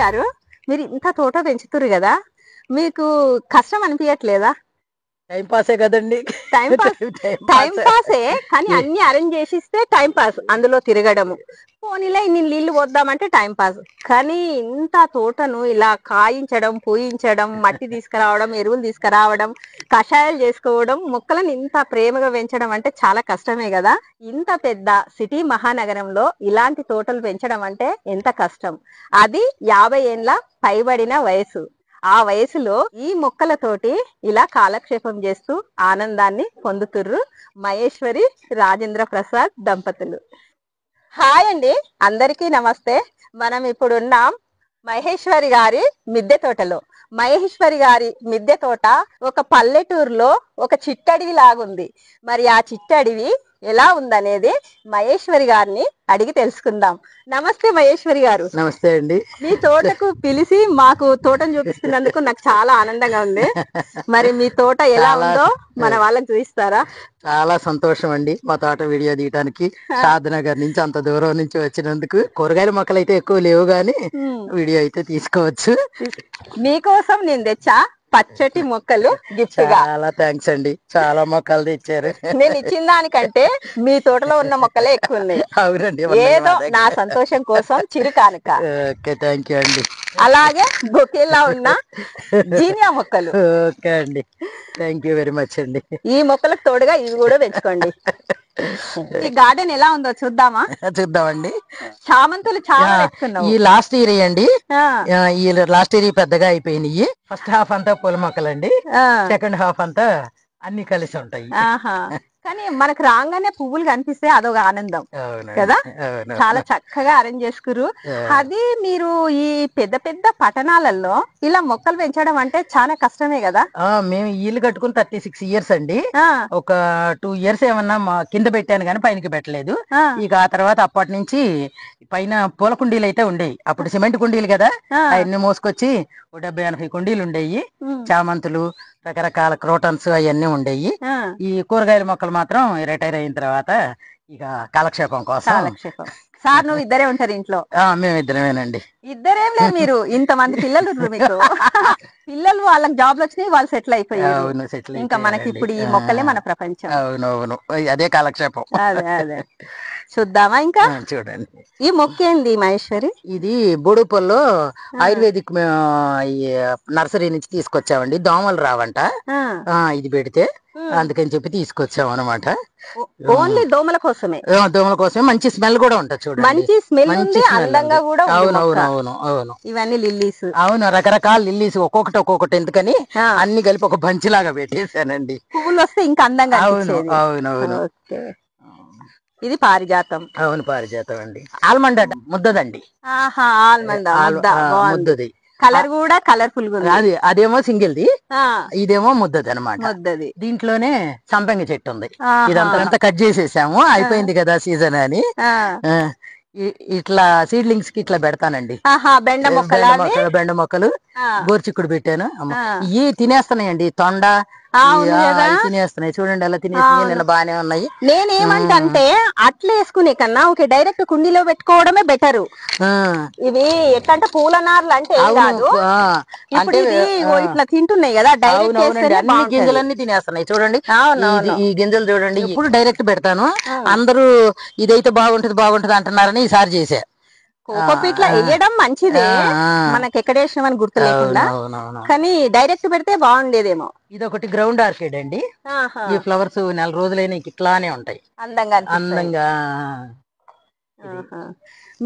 గారు, మీరు ఇంత తోట పెంచుతురు కదా, మీకు కష్టం అనిపించట్లేదా? టైం పాసే కదండి. టైం పాసే, కానీ అన్ని అరేంజ్ చేసిస్తే టైం పాస్. అందులో తిరగడము, పోనీలే ఇన్ని నీళ్లు పోద్దామంటే టైం పాస్. కానీ ఇంత తోటను ఇలా కాయించడం, పూయించడం, మట్టి తీసుకురావడం, ఎరువులు తీసుకురావడం, కషాయాలు చేసుకోవడం, మొక్కలను ఇంత ప్రేమగా పెంచడం అంటే చాలా కష్టమే కదా. ఇంత పెద్ద సిటీ మహానగరంలో ఇలాంటి తోటలు పెంచడం అంటే ఎంత కష్టం. అది 50 ఏండ్ల పైబడిన వయసు. ఆ వయసులో ఈ మొక్కలతోటి ఇలా కాలక్షేపం చేస్తూ ఆనందాన్ని పొందుతుర్రు మహేశ్వరి రాజేంద్ర ప్రసాద్ దంపతులు. హాయ్ అండి, అందరికీ నమస్తే. మనం ఇప్పుడు ఉన్నాం మహేశ్వరి గారి మిద్దె తోటలో. మహేశ్వరి గారి మిద్దె తోట ఒక పల్లెటూరులో ఒక చిట్టడివి లాగుంది. మరి ఆ చిట్టడివి ఎలా ఉందనేది మహేశ్వరి గారిని అడిగి తెలుసుకుందాం. నమస్తే మహేశ్వరి గారు. నమస్తే అండి. మీ తోటకు పిలిచి మాకు తోటను చూపిస్తున్నందుకు నాకు చాలా ఆనందంగా ఉంది. మరి మీ తోట ఎలా ఉందో మన వాళ్ళకి చూపిస్తారా? చాలా సంతోషం అండి, మా తోట వీడియో తీయడానికి షాద్నగర్ నుంచి అంత దూరం నుంచి వచ్చినందుకు. కూరగాయల మొక్కలు అయితే ఎక్కువ లేవు గాని వీడియో అయితే తీసుకోవచ్చు. మీకోసం నేను తెచ్చా పచ్చటి మొక్కలు గిఫ్ట్ గా. చాలా థ్యాంక్స్ అండి, చాలా మొక్కలు తెచ్చారు. నేను ఇచ్చిన దానికంటే మీ తోటలో ఉన్న మొక్కలే ఎక్కువ ఉన్నాయి. అవునండి, ఏదో నా సంతోషం కోసం చిరు కానుక. ఓకే, థ్యాంక్ యూ అండి. అలాగే బొకేలా ఉన్న జీనియా మొక్కలు. ఓకే అండి, థ్యాంక్ యూ వెరీ మచ్ అండి. ఈ మొక్కలకు తోడుగా ఇవి కూడా పెంచుకోండి. ఈ గార్డెన్ ఎలా ఉందో చూద్దామా? చూద్దామండి. చామంతులు చాలా పెట్టుకున్నావు. ఈ లాస్ట్ ఇయర్ అండి, ఈ లాస్ట్ ఇయర్ పెద్దగా అయిపోయినాయి. ఫస్ట్ హాఫ్ అంతా పూల మొక్కలండి, సెకండ్ హాఫ్ అంతా అన్ని కలిసి ఉంటాయి. కానీ మనకు రాగానే పువ్వులు కనిపిస్తే అదొక ఆనందం కదా. చాలా చక్కగా అరేంజ్ చేసుకురు. అది మీరు ఈ పెద్ద పెద్ద పట్టణాలలో ఇలా మొక్కలు పెంచడం అంటే చాలా కష్టమే కదా. మేము ఇల్లు కట్టుకుని 36 ఇయర్స్ అండి. ఒక 2 ఇయర్స్ ఏమన్నా కింద పెట్టాను కానీ పైనకి పెట్టలేదు. ఇక ఆ తర్వాత అప్పటి నుంచి పైన పూల కుండీలు అయితే ఉండేవి. అప్పుడు సిమెంట్ కుండీలు కదా, అవన్నీ మోసుకొచ్చి 70-80 కుండీలు ఉండేవి. చామంతులు, రకరకాల క్రోటన్స్ అవన్నీ ఉండేవి. ఈ కూరగాయల మొక్కలు మాత్రం రిటైర్ అయిన తర్వాత ఇక కాలక్షేపం కోసం. సార్ నువ్వు ఇద్దరే ఉంటారు ఇంట్లో? మేము ఇద్దరమేనండి. ఇద్దరేం లేదు, మీరు ఇంతమంది పిల్లలు మీకు. పిల్లలు వాళ్ళకి జాబ్లు వచ్చినాయి, వాళ్ళు సెటిల్ అయిపోయారు. ఇంకా మనకి ఇప్పుడు ఈ మొక్కలే మన ప్రపంచం. అవునవును, అదే కాలక్షేపం. అదే అదే. చూద్దామా ఇంకా? చూడండి. ఈ మొక్క ఏంది మహేశ్వరి? ఇది బోడుపల్లో ఆయుర్వేదిక్ నర్సరీ నుంచి తీసుకొచ్చామండి. దోమలు రావంట ఇది పెడితే, అందుకని చెప్పి తీసుకొచ్చాం అనమాట. ఓన్లీ దోమల కోసమే? దోమల కోసమే. మంచి స్మెల్ కూడా ఉంటుంది చూడండి. మంచి స్మెల్ ఉంది, అందంగా కూడా. అవునవునవును అవును. ఇవన్నీ లిల్లీస్. అవును, రకరకాల లిల్లీస్, ఒక్కొక్కటి ఎందుకని అన్ని కలిపి ఒక బంచి లాగా పెట్టేశానండి. పువ్వులు వస్తే ఇంకా అందంగా. అవునవును. ఇది పారిజాతం. అవును, పారిజాతం అండి. ఆల్మండ్ ముద్దదండి. ముద్దది. కలర్ కూడా కలర్ఫుల్ గా ఉంది. అదేమో సింగిల్ది, ఇదేమో ముద్దది అనమాట. దీంట్లోనే సంపంగి చెట్టు ఉంది. ఇదంతా కట్ చేసేసాము, అయిపోయింది కదా సీజన్ అని. ఇట్లా సీడ్లింగ్స్ కి ఇట్లా పెడతానండి. బెండ మొక్కలు, గోర్చిక్కుడు పెట్టాను. ఇవి తినేస్తున్నాయండి, తొండ తినేస్తున్నాయి చూడండి, అలా తినేసి నిన్న బానే ఉన్నాయి. నేనేమంటే అట్లా వేసుకునే కన్నా ఓకే, డైరెక్ట్ కుండీలో పెట్టుకోవడమే బెటరు. ఇవి ఎట్లంటే పూల నార్లు అంటే ఇట్లా తింటున్నాయి కదా, అన్ని గింజలన్నీ తినేస్తున్నాయి చూడండి. ఈ గింజలు చూడండి, ఇప్పుడు డైరెక్ట్ పెడతాను. అందరూ ఇదైతే బాగుంటది అంటున్నారని ఈసారి చేసా. కోకోపీట్లా వేయడం మంచిదే, మనకి ఎక్కడ వేసినామని గుర్తు లేకుండా. కానీ డైరెక్ట్ పెడితే బాగుండేదేమో. ఇది ఒకటి గ్రౌండ్ ఆర్కిడ్ అండి. ఈ ఫ్లవర్స్ 4 రోజులైనా ఇట్లానే ఉంటాయి, అందంగా.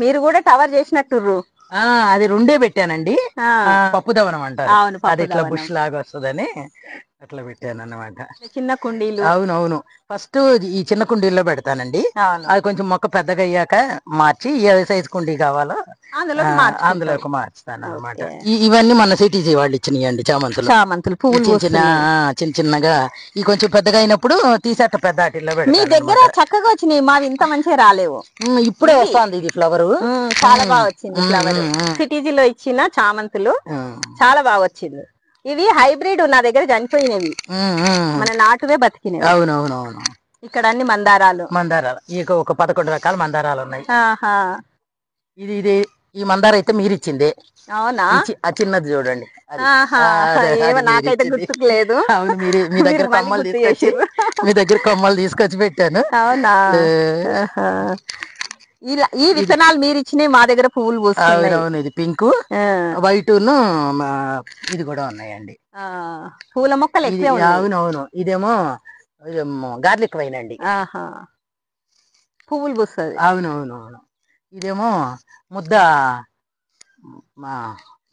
మీరు కూడా టవర్ చేసినట్టు అది 2 పెట్టానండి. పప్పుదవనం అంటారు, అది ఇట్లా బుష్ లాగా వస్తుందని అట్లా పెట్టాను అన్నమాట. చిన్న కుండీలు. అవునవును, ఫస్ట్ ఈ చిన్న కుండీల్లో పెడతానండి. అది కొంచెం మొక్క పెద్దగా అయ్యాక మార్చి ఏ సైజ్ కుండీ కావాలో అందులోకి మార్చుతాను అనమాట. ఇవన్నీ మన సిటీజీ వాళ్ళు ఇచ్చినాయండి చామంతులు పువ్వులు. చిన్న చిన్నగా ఈ కొంచెం పెద్దగా అయినప్పుడు తీసేట పెద్ద ఆటిల్లో పెడతాను. మీ దగ్గర చక్కగా వచ్చినాయి, మావి ఇంత మంచిగా రాలేవు. ఇప్పుడే వస్తుంది ఇది ఫ్లవర్, చాలా బాగా వచ్చింది ఫ్లవర్. సిటీజీలో ఇచ్చిన చామంతులు చాలా బాగా వచ్చింది. ఇవి హైబ్రిడ్ నా దగ్గర చనిపోయినవి, మన నాటువే బతికినవి. అవునవునవును. ఇక్కడ అన్ని మందారాలు. ఇక ఒక 11 రకాల మందారాలు ఉన్నాయి. ఇది ఈ మందార అయితే మీరు ఇచ్చిందే. అవునా? ఆ చిన్నది చూడండి. నాకైతే గుర్తుకులేదు. అవును, మీ దగ్గర కొమ్మలు తీసుకొచ్చి పెట్టాను. అవునా? ఇలా ఈ విత్తనాలు మీరు ఇచ్చినవి మా దగ్గర పువ్వులు పూస్తున్నాయి. అవును, ఇది పింక్, వైట్, ఇది కూడా ఉన్నాయండి. పూల మొక్కలు ఎక్కువ. అవునవును, ఇదేమో గార్లిక్ వైన్ అండి. పువ్వులు పూస్తుంది. అవునవునవును, ఇదేమో ముద్ద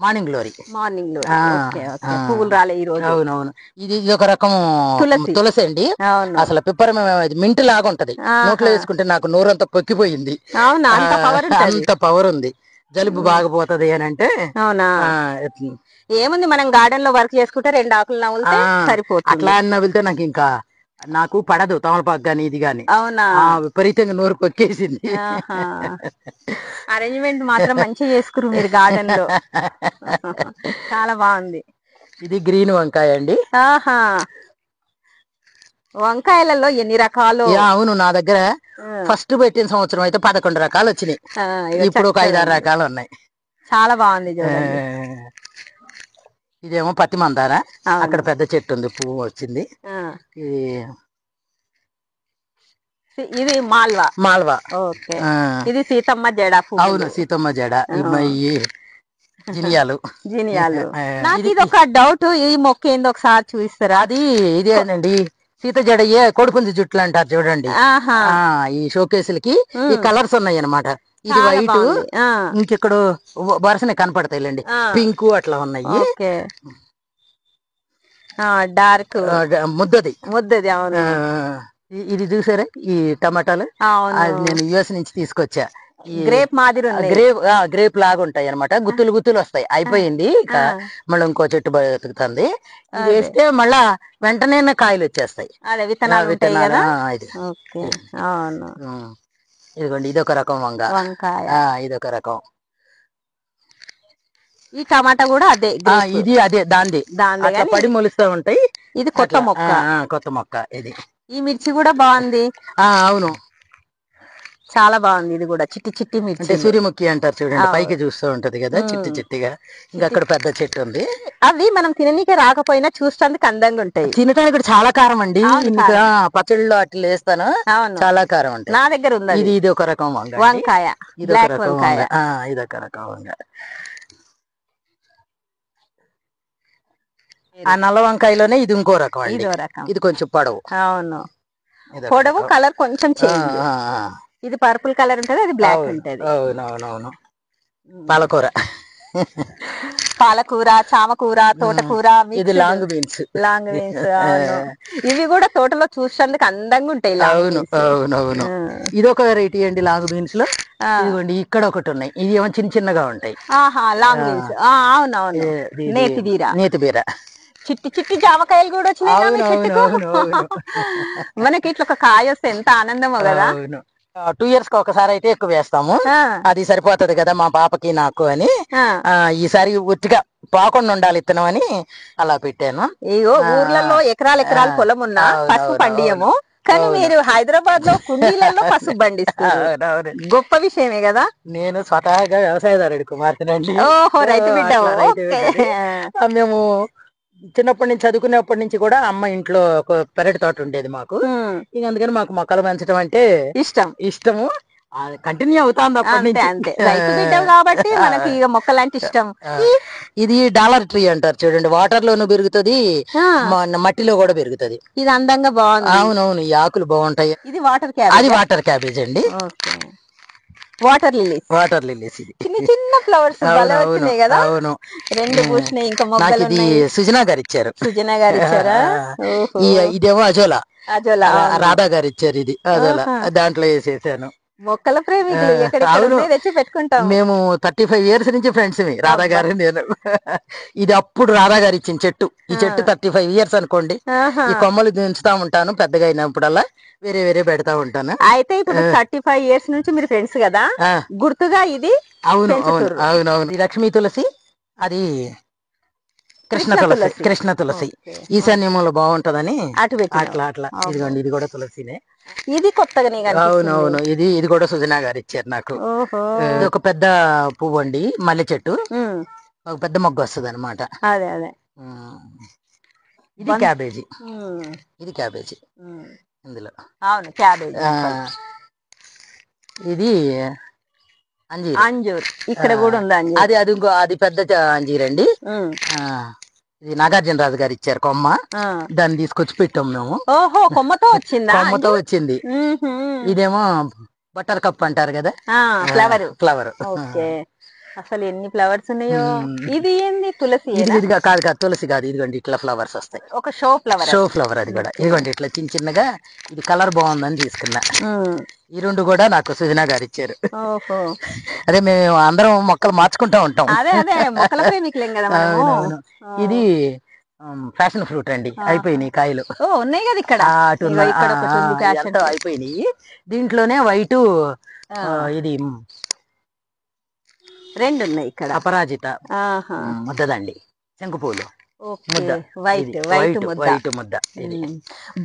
మార్నింగ్ గ్లోరీ. పువ్వులు రాలే ఈ రోజు. అవునవును, ఇది ఒక రకం తులసి అండి. అసలు పిప్పర్ మింట్ లాగా ఉంటది, నోట్లో వేసుకుంటే నాకు నోరంతా పొక్కిపోయింది. అంత పవర్ ఉంది. జలుబు బాగా పోతది అని అంటే. అవునా? ఏముంది, మనం గార్డెన్ లో వర్క్ చేసుకుంటే 2 ఆకులు నవ్వులితే సరిపోతుంది. అట్లా నవ్వులితే నాకు పడదు తమలపాకు గాని ఇది గాని. అవునా? విపరీతంగా నోరు పొక్కేసింది. అరేంజ్మెంట్ మాత్రం మంచిగా చేసుకురు మీరు గార్డెన్ లో. చాలా బాగుంది. ఇది గ్రీన్ వంకాయ అండి. వంకాయలలో ఎన్ని రకాలు? అవును, నా దగ్గర ఫస్ట్ పెట్టిన సంవత్సరం అయితే 11 రకాలు వచ్చినాయి. ఇప్పుడు ఒక 5-6 రకాలు ఉన్నాయి. చాలా బాగుంది. ఇదేమో పత్తి మందార. అక్కడ పెద్ద చెట్టు ఉంది, పువ్వు వచ్చింది. ఇది మాల్వా. ఇది సీతమ్మ జడ. అవును, సీతమ్మ జడ. జినియాలు. నాకు ఇది ఒక డౌట్, ఈ మొక్క ఏందో ఒకసారి చూపిస్తారా? ఇదేనండి, సీత జడయ్యే కోడిపుంజి జుట్లు అంటారు చూడండి. ఈ షోకేసులకి ఈ కలర్స్ ఉన్నాయి అన్నమాట. ఇది వైట్, ఇంకెక్కడ వరుసనే కనపడతాయిలేండి. పింక్ అట్లా ఉన్నాయి. డార్క్ ముద్దది. అవును. ఇది చూసారా ఈ టమాటాలు? అది నేను యుఎస్ నుంచి తీసుకొచ్చా. గ్రేప్ మాదిరి గ్రేప్ లాగా ఉంటాయి అనమాట. గుత్తులు గుత్తులు వస్తాయి. అయిపోయింది, ఇక మళ్ళీ ఇంకో చెట్టు బతుకుతుంది. ఇది వేస్తే మళ్ళా వెంటనే కాయలు వచ్చేస్తాయి. ఇదిగోండి, ఇదొక రకం వంకాయ. ఇదొక రకం. ఈ టమాటా కూడా అదే. ఇది అదే దాంది. పడి మొలుస్తూ ఉంటాయి. ఇది కొత్త మొక్క. ఇది ఈ మిర్చి కూడా బాగుంది. అవును, చాలా బాగుంది. ఇది కూడా చిట్టి చిట్టి మిర్చి, అంటే సూర్యముఖి అంటారు చూడండి. పైకి చూస్తూ ఉంటది కదా చిట్టి చిట్టిగా. ఇంకా అక్కడ పెద్ద చెట్టు ఉంది. అవి మనం తిననీకే రాకపోయినా చూస్తానికి అందంగా ఉంటాయి. తినటానికి కూడా చాలా కారం అండి. పచ్చళ్ళు అట్లా వేస్తాను, చాలా కారం ఉంటాయి. నా దగ్గర ఉంది. ఇది ఒక రకం వంకాయ. ఇదొక రకం వంకాయ. ఆ నల్ల వంకాయలోనే ఇది ఇంకో రకం. ఇది కొంచెం పొడవు. అవును, పొడవు, కలర్ కొంచెం చేంజ్. ఇది పర్పుల్ కలర్ ఉంటది, అది బ్లాక్ ఉంటది. అవునవునవును. పాలకూర, చామకూర, తోటకూర. ఇది లాంగ్ బీన్స్. ఇవి కూడా తోటలో చూసేందుకు అందంగా ఉంటాయి. అవునవును, ఇది ఒక వెరైటీ అండి లాంగ్ బీన్స్ లో. ఇదిగోండి, ఇక్కడ ఒకటి ఉన్నాయి. ఇది ఏమో చిన్న చిన్నగా ఉంటాయి. Long beans. అవునవును, నేతిబీర. చిట్టి చిట్టి జామకాయలు కూడా వచ్చినాయి. మనకి ఇట్లా ఒక కాయ వస్తే ఎంత ఆనందమో కదా. 2 years కి ఒకసారి అయితే ఎక్కువ వేస్తాము. అది సరిపోతది కదా మా పాపకి నాకు అని. ఈసారి ఉట్టిగా పాకుండా ఉండాలి ఇత్తనం అని అలా పెట్టాను. ఇగో ఊర్లలో ఎకరాలు పొలం ఉన్నా పసుపు పండియము, కానీ మీరు హైదరాబాద్ లో కుండీలలో పసుపు పండిస్తారు. గొప్ప విషయమే కదా. నేను స్వతహాగా వ్యవసాయదారుడి కుమార్తెనండి. ఓహో, రైతు బిడ్డ. మేము చిన్నప్పటి నుంచి చదువుకునేప్పటి నుంచి కూడా అమ్మ ఇంట్లో ఒక పెరటి తోట ఉండేది మాకు. ఇక అందుకని మాకు మొక్కలు పెంచడం అంటే ఇష్టము. కంటిన్యూ అవుతాంది అప్పటి నుంచి. అంతే, రైతు బిడ్డ కాబట్టి మనకి ఇక మొక్కలంటే ఇష్టం. ఇది డాలర్ ట్రీ అంటారు చూడండి. వాటర్ లోను పెరుగుతుంది, మట్టిలో కూడా పెరుగుతుంది. ఇది అందంగా బాగుంది. అవునవును, ఈ ఆకులు బాగుంటాయి. ఇది వాటర్ క్యాబేజ్ అండి. Water lilies. ఇది చిన్న చిన్న ఫ్లవర్స్ వచ్చినాయి కదా. అవును, 2 పూసినాయి. ఇంకా మొగ్గలు ఉన్నాయి. సుజనా గారు ఇచ్చారా? ఇదేమో అజోలా రాధా గారు ఇచ్చారు. ఇది అజోలా, దాంట్లో వేసేసాను. మొక్కల ప్రేమికులు తెచ్చి పెట్టుకుంటాం. మేము 35 years నుంచి ఫ్రెండ్స్. రాధా గారు నేను. ఇది అప్పుడు రాధా గారు ఇచ్చిన చెట్టు. ఈ చెట్టు 35 years అనుకోండి. ఈ కొమ్మలు దించుతా ఉంటాను, పెద్దగా అయినప్పుడల్లా వేరే వేరే పెడతా ఉంటాను. అయితే ఇప్పుడు 35 years నుంచి మీరు ఫ్రెండ్స్ కదా, గుర్తుగా ఇది. అవును, లక్ష్మీ తులసి. అది కృష్ణ తులసి ఈశాన్యంలో బాగుంటదని అటు అట్లా అట్లా. ఇదిగోండి ఇది కూడా తులసినే. ఇది కొత్తగా. అవునవును, ఇది కూడా సుజనా గారు ఇచ్చారు నాకు. ఇది ఒక పెద్ద పువ్వు అండి, మల్లె చెట్టు, ఒక పెద్ద మొగ్గ వస్తుంది అనమాట. అదే అదే. ఇది క్యాబేజీ, ఇది క్యాబేజీ ఇందులో. అవును క్యాబేజీ. ఇది అంజూర్, ఇక్కడ కూడా ఉంది అంజూర్. అది అది ఇంకో అది పెద్ద అంజీర్ అండి. ఇది నాగార్జున రాజు గారు ఇచ్చారు కొమ్మ, దాన్ని తీసుకొచ్చి పెట్టాం మేము. ఓహో, కొమ్మతో వచ్చిందా? కొమ్మతో వచ్చింది. ఇదేమో బటర్ కప్ అంటారు కదా, ఫ్లవర్. అసలు ఎన్ని ఫ్లవర్స్ ఉన్నాయో. ఇది ఏంది, తులసి? కాదు కాదు, తులసి కాదు. ఇదిగోండి ఇట్లా ఫ్లవర్స్ వస్తాయి, ఒక షో ఫ్లవర్. అది కూడా ఇదిగోండి ఇట్లా చిన్న చిన్నగా. ఇది కలర్ బాగుందని తీసుకున్నా. ఈ రెండు కూడా నాకు సుజనా గారు ఇచ్చారు. అదే మేము అందరం మొక్కలు మార్చుకుంటా ఉంటాం. ఇది ఫ్యాషన్ ఫ్రూట్ అండి, అయిపోయినాయి కాయలు. ఉన్నాయి కదా ఇక్కడ, అయిపోయినాయి. దీంట్లోనే వైట్, ఇది రెండు ఉన్నాయి ఇక్కడ. అపరాజిత ముద్దదండి, శంకుపూలు ముద్ద, వైట్ ముద్ద.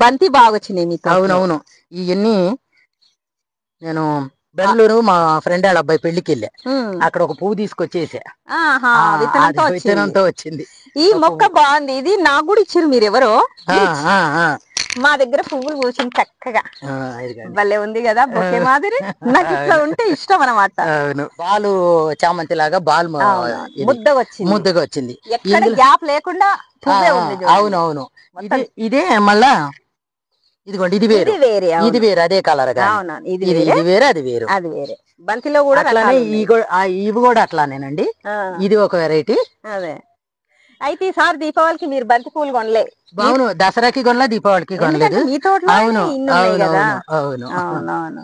బంతి బాగా వచ్చినాయి. అవునవును. ఇవన్నీ నేను బెంగళూరు మా ఫ్రెండ్ వాళ్ళ అబ్బాయి పెళ్లికి వెళ్ళా, అక్కడ ఒక పువ్వు తీసుకొచ్చేసా, విత్తనంతో వచ్చింది. ఈ మొక్క బాగుంది, ఇది నాకు కూడా ఇచ్చారు మీరు ఎవరో. మా దగ్గర పువ్వులు పూసింది చక్కగా, భలే ఉంది కదా, బొకే మాదిరి. నాకు ఇట్లా ఉంటే ఇష్టం అనమాట. బాలు చామంతి లాగా బాల్ ముద్దగా వచ్చింది, ఎక్కడ గ్యాప్ లేకుండా. అవునవును. ఇదే మళ్ళా ఇదిగోండి, ఇది వేరు, ఇది వేరు, అదే కలర్. ఇది వేరే, అది వేరు, అది వేరే. బంతిలో కూడా అట్లానే ఇవి కూడా అట్లానేనండి. ఇది ఒక వెరైటీ. అదే. అయితే ఈసారి దీపావళికి మీరు బంతి పూలు కొనలే? అవును, దసరాకి కొనలే, దీపావళికి కొనలేదు. మీ తోటలో అవును.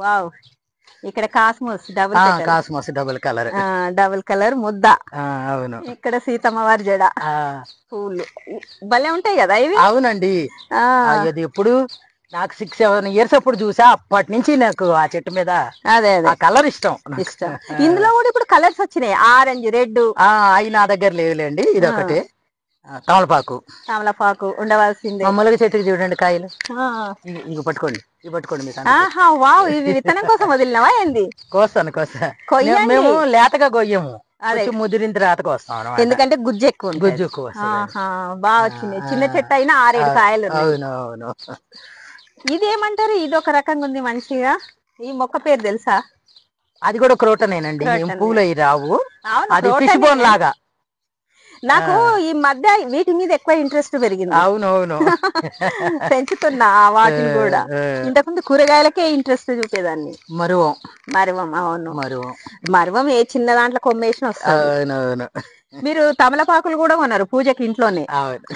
వావ్. ఇక్కడ కాస్మోస్ డబుల్ కలర్ ముద్ద. అవును. ఇక్కడ సీతమ్మవారి జడ పూలు భలే ఉంటాయి కదా ఇవి. అవునండి. అది ఎప్పుడు నాకు 6-7 years అప్పుడు చూసా, అప్పటి నుంచి నాకు ఆ చెట్టు మీద అదే కలర్ ఇష్టం. ఇందులో కూడా ఇప్పుడు కలర్స్ వచ్చినాయి, ఆరెంజ్, రెడ్. అవి నా దగ్గర లేవులేండి. ఇది ఒకటి తమలపాకు ఉండవలసింది. మమ్మల్ని చెట్టుకి చూడండి కాయలు. ఇవి పట్టుకోండి, వావ్. ఇవి విత్తనం కోసం వదిలినవా ఏంది? కోస్తాను. మేము లేతగా కొయ్యము, ముదిరిన తర్వాత కోస్తాం, ఎందుకంటే గుజ్జు ఎక్కువ. బాగా వచ్చింది. చిన్న చెట్టు అయినా 6-7 కాయలు. అవునవును. ఇదేమంటారు? ఇది ఒక రకంగా ఉంది మంచిగా. ఈ మొక్క పేరు తెలుసా? అది కూడా క్రోటనేనండి, పూలు అవి రావు. అది ఫిష్ బోన్ లాగా. నాకు ఈ మధ్య వీటి మీద ఎక్కువ ఇంట్రెస్ట్ పెరిగింది. అవునవును. పెంచుతున్నా వాటిని కూడా. ఇంతకుముందు కూరగాయలకే ఇంట్రెస్ట్ చూపేదాన్ని. మరువం. అవును, మరువం ఏ చిన్న దాంట్లో కొమ్మేసిన వస్తుంది. మీరు తమలపాకులు కూడా కొన్నారు పూజకి ఇంట్లోనే.